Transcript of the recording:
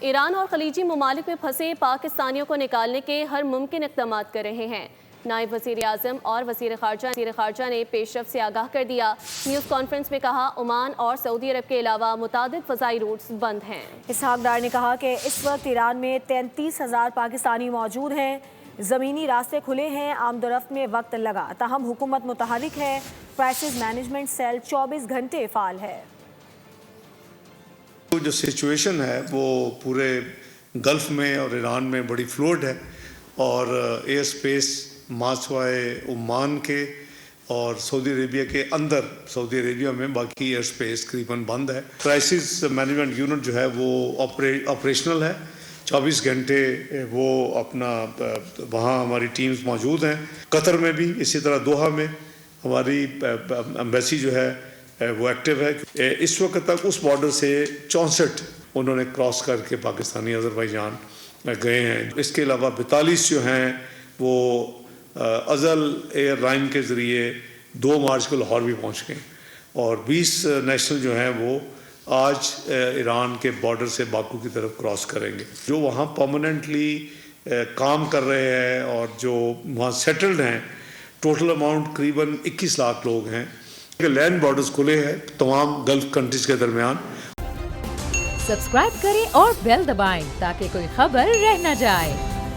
ایران اور خلیجی ممالک میں پھنسے پاکستانیوں کو نکالنے کے ہر ممکن اقدامات کر رہے ہیں۔ نائب وزیر اعظم اور وزیر خارجہ نے پیش رفت سے آگاہ کر دیا۔ نیوز کانفرنس میں کہا عمان اور سعودی عرب کے علاوہ متعدد فضائی روٹس بند ہیں۔ اسحاق ڈار نے کہا کہ اس وقت ایران میں 33,000 پاکستانی موجود ہیں، زمینی راستے کھلے ہیں، آمد و رفت میں وقت لگا، تاہم حکومت متحرک ہے، کرائسس مینجمنٹ سیل 24 گھنٹے فعال ہے۔ جو سچویشن ہے وہ پورے گلف میں اور ایران میں بڑی فلوئڈ ہے، اور ایئر سپیس ماسوائے عمان کے اور سعودی عربیہ کے اندر، سعودی عربیہ میں باقی ایئر سپیس قریباً بند ہے۔ کرائسس مینجمنٹ یونٹ جو ہے وہ آپریشنل ہے، 24 گھنٹے وہ اپنا وہاں ہماری ٹیمز موجود ہیں۔ قطر میں بھی اسی طرح دوحہ میں ہماری ایمبیسی جو ہے وہ ایکٹیو ہے۔ اس وقت تک اس بارڈر سے 64 انہوں نے کراس کر کے پاکستانی آذربائیجان گئے ہیں۔ اس کے علاوہ 42 جو ہیں وہ ازل ایئر لائن کے ذریعے 2 مارچ کو لاہور بھی پہنچ گئے، اور 20 نیشنل جو ہیں وہ آج ایران کے بارڈر سے باکو کی طرف کراس کریں گے۔ جو وہاں پرماننٹلی کام کر رہے ہیں اور جو وہاں سیٹلڈ ہیں، ٹوٹل اماؤنٹ قریباً 21 لاکھ لوگ ہیں۔ لینڈ بارڈرز کھلے ہیں تمام گلف کنٹریز کے درمیان۔ سبسکرائب کریں اور بیل دبائیں تاکہ کوئی خبر رہ نہ جائے۔